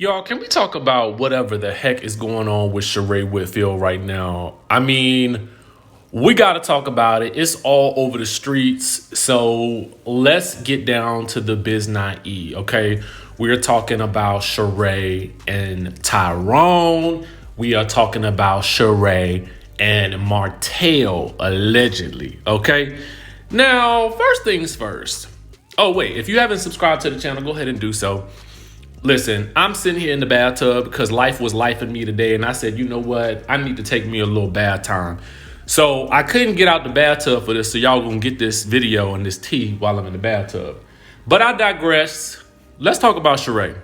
Y'all, can we talk about whatever the heck is going on with Sheree Whitfield right now? I mean, we got to talk about it. It's all over the streets. So let's get down to the biz not E, okay? We're talking about Sheree and Tyrone. We are talking about Sheree and Martell, allegedly, okay? Now, first things first. Oh, wait, if you haven't subscribed to the channel, go ahead and do so. Listen, I'm sitting here in the bathtub because life was life in me today. And I said, you know what? I need to take me a little bath time. So I couldn't get out the bathtub for this. So y'all gonna get this video and this tea while I'm in the bathtub. But I digress. Let's talk about Sheree.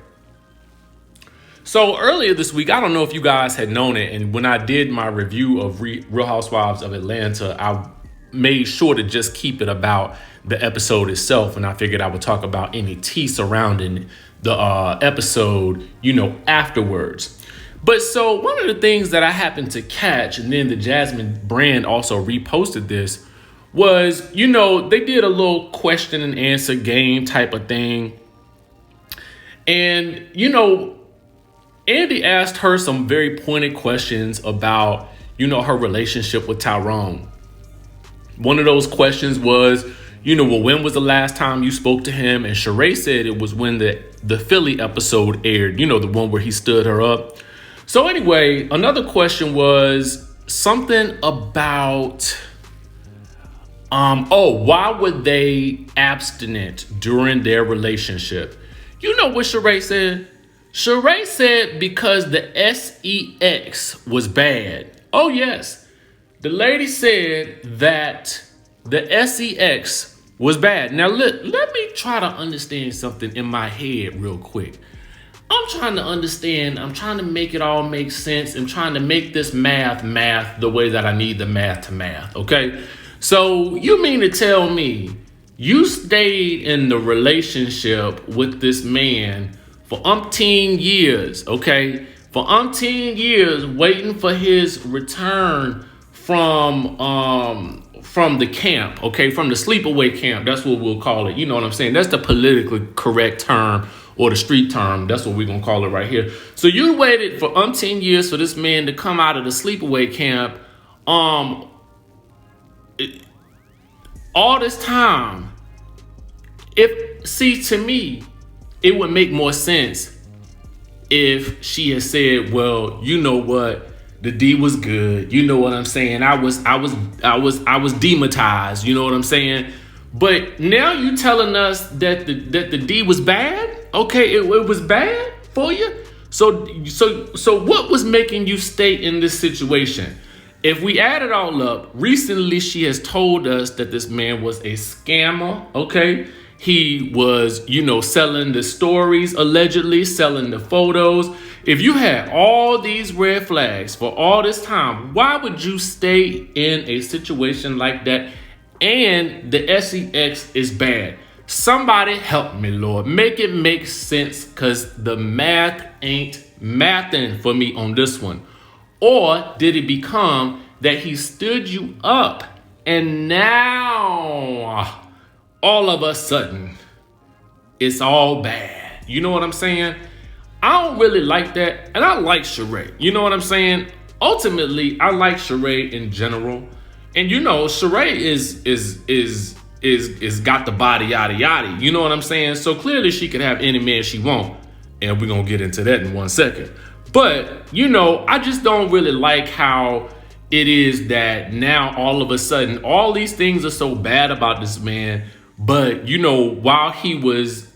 So earlier this week, I don't know if you guys had known it. And when I did my review of Real Housewives of Atlanta, I made sure to just keep it about the episode itself. And I figured I would talk about any tea surrounding the episode, afterwards. But so one of the things that I happened to catch, and then the Jasmine brand also reposted this, was, they did a little question and answer game type of thing. And, Andy asked her some very pointed questions about, her relationship with Tyrone. One of those questions was, when was the last time you spoke to him? And Sheree said it was when the Philly episode aired, the one where he stood her up. So anyway, another question was something about, why were they abstinent during their relationship? You know what Sheree said? Sheree said because the sex was bad. Oh, yes. The lady said that the sex was bad. Now, let me try to understand something in my head real quick. I'm trying to understand. I'm trying to make it all make sense. I'm trying to make this math the way that I need the math to math, okay? So you mean to tell me you stayed in the relationship with this man for umpteen years, okay? For umpteen years waiting for his return from the camp, okay, from the sleepaway camp. That's what we'll call it. You know what I'm saying? That's the politically correct term, or the street term. That's what we're gonna call it right here. So you waited for umpteen years for this man to come out of the sleepaway camp. All this time. To me, it would make more sense if she had said, well, you know what? The D was good. You know what I'm saying? I was demonetized. You know what I'm saying? But now you telling us that the D was bad? Okay, it was bad for you. So what was making you stay in this situation? If we add it all up, recently she has told us that this man was a scammer. Okay. He was, selling the stories, allegedly selling the photos. If you had all these red flags for all this time, why would you stay in a situation like that? And the sex is bad. Somebody help me, Lord. Make it make sense, because the math ain't mathing for me on this one. Or did it become that he stood you up and now all of a sudden it's all bad? You know what I'm saying? I don't really like that. And I like Sheree. You know what I'm saying? Ultimately, I like Sheree in general. And Sheree is got the body yada yada. You know what I'm saying? So clearly she could have any man she want. And we're gonna get into that in 1 second. But I just don't really like how it is that now all of a sudden all these things are so bad about this man. But while he was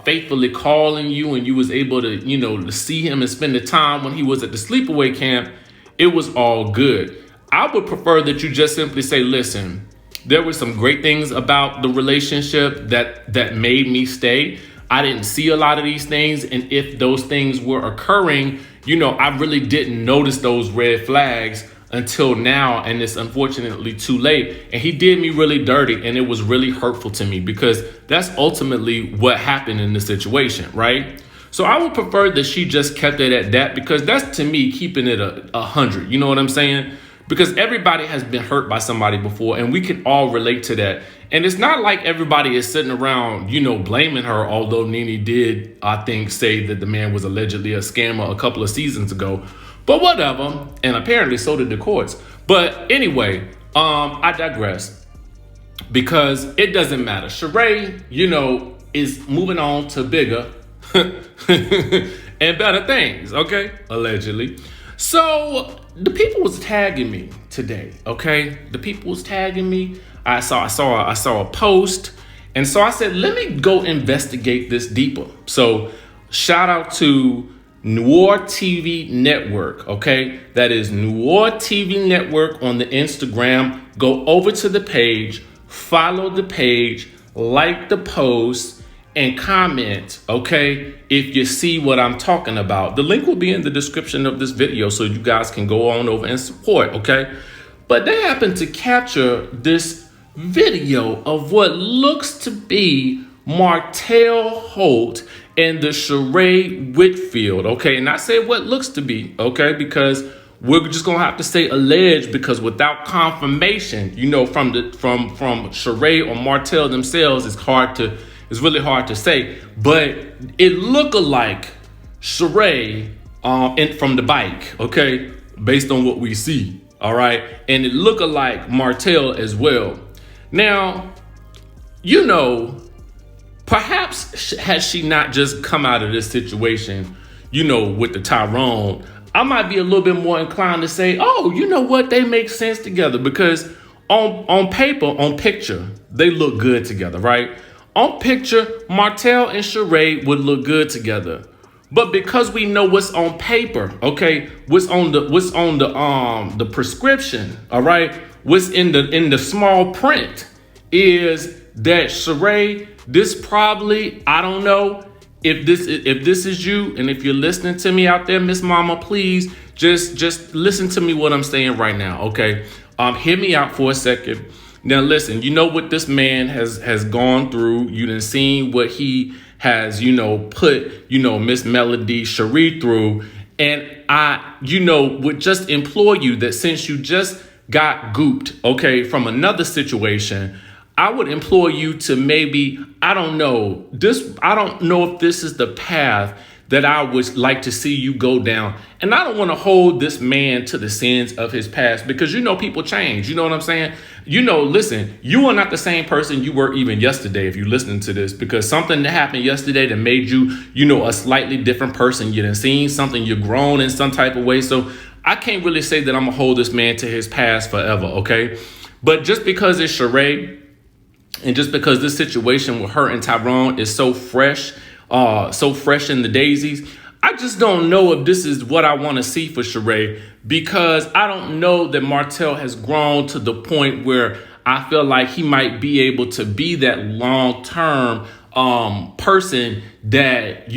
faithfully calling you, and you was able to to see him and spend the time when he was at the sleepaway camp, it was all good. I would prefer that you just simply say, listen, there were some great things about the relationship that made me stay. I didn't see a lot of these things, and if those things were occurring, I really didn't notice those red flags until now, and it's unfortunately too late. And he did me really dirty, and it was really hurtful to me, because that's ultimately what happened in the situation, right? So I would prefer that she just kept it at that, because that's, to me, keeping it 100. You know what I'm saying? because everybody has been hurt by somebody before, and we can all relate to that. And it's not like everybody is sitting around, blaming her, although Nene did, I think, say that the man was allegedly a scammer a couple of seasons ago. But whatever. And apparently so did the courts. But anyway, I digress, because it doesn't matter. Sheree, is moving on to bigger and better things, okay? Allegedly. So the people was tagging me today, okay? The people was tagging me. I saw a post, and so I said, let me go investigate this deeper. So shout out to Noir TV Network, okay? That is Noir TV Network on the Instagram. Go over to the page, follow the page, like the post, and comment, okay, if you see what I'm talking about. The link will be in the description of this video, so you guys can go on over and support, okay? But they happen to capture this video of what looks to be Martell Holt and the Sheree Whitfield, okay? And I say what looks to be, okay, because we're just gonna have to say alleged, because without confirmation, from Sheree or Martell themselves, it's really hard to say. But it look like Sheree from the bike, okay, based on what we see, all right, and it look like Martell as well. Now, perhaps had she not just come out of this situation, with the Tyrone, I might be a little bit more inclined to say, oh, you know what, they make sense together, because on paper, on picture, they look good together, right? On picture, Martell and Sheree would look good together. But because we know what's on paper, okay, what's on the prescription, all right, what's in the small print is that Sheree, this probably, I don't know if this is you, and if you're listening to me out there, Miss Mama, please just listen to me what I'm saying right now, okay? Hear me out for a second. Now listen, you know what this man has gone through. You done seen what he has, put, Miss Melody Sheree through. And I, would just implore you that since you just got gooped, okay, from another situation, I would implore you to maybe, I don't know if this is the path that I would like to see you go down. And I don't want to hold this man to the sins of his past, because people change. You know what I'm saying? Listen, you are not the same person you were even yesterday if you're listening to this, because something that happened yesterday that made you, a slightly different person. You done seen something, you're grown in some type of way. So I can't really say that I'm gonna hold this man to his past forever, okay? But just because it's Sheree, and just because this situation with her and Tyrone is so fresh in the daisies, I just don't know if this is what I want to see for Sheree, because I don't know that Martell has grown to the point where I feel like he might be able to be that long-term person that,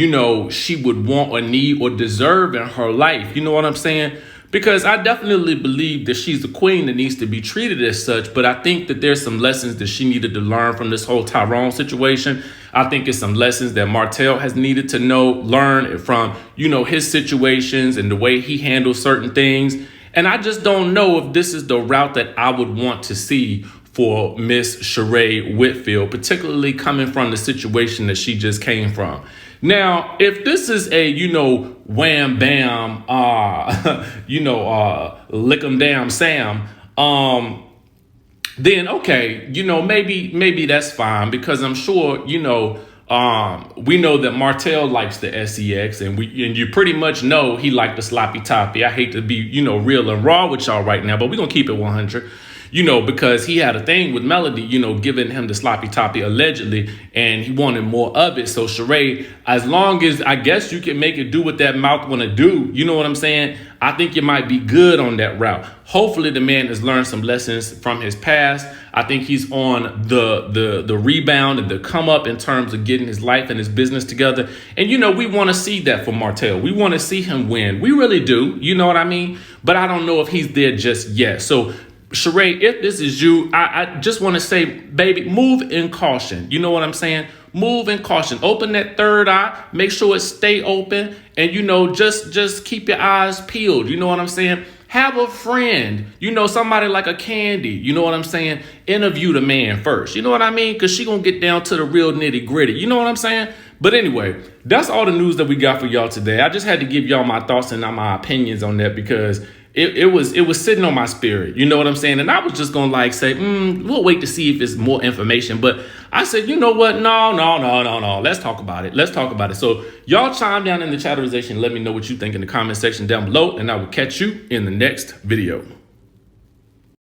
she would want or need or deserve in her life. You know what I'm saying? Because I definitely believe that she's the queen that needs to be treated as such. But I think that there's some lessons that she needed to learn from this whole Tyrone situation. I think it's some lessons that Martell has needed to learn from, his situations and the way he handles certain things. And I just don't know if this is the route that I would want to see for Miss Sheree Whitfield, particularly coming from the situation that she just came from. Now, if this is a, wham bam, lick 'em damn Sam, then okay, maybe that's fine, because I'm sure, we know that Martell likes the SEX, and you pretty much know he liked the sloppy toppy. I hate to be, real and raw with y'all right now, but we're gonna keep it 100. Because he had a thing with Melody, giving him the sloppy toppy allegedly, and he wanted more of it. So Sheree, as long as I guess you can make it do what that mouth want to do, you know what I'm saying? I think you might be good on that route. Hopefully the man has learned some lessons from his past. I think he's on the rebound and the come up in terms of getting his life and his business together. And, we want to see that for Martell. We want to see him win. We really do. You know what I mean? But I don't know if he's there just yet. So Sheree, if this is you, I just want to say, baby, move in caution. You know what I'm saying? Move in caution. Open that third eye. Make sure it stay open. And, just keep your eyes peeled. You know what I'm saying? Have a friend, you know, somebody like a Candy, you know what I'm saying? Interview the man first, you know what I mean? Because she gonna get down to the real nitty gritty, you know what I'm saying? But anyway, that's all the news that we got for y'all today. I just had to give y'all my thoughts and my opinions on that because it was sitting on my spirit, you know what I'm saying? And I was just gonna like say, we'll wait to see if it's more information. But I said, you know what? No. Let's talk about it. So y'all chime down in the chatterization. Let me know what you think in the comment section down below, and I will catch you in the next video.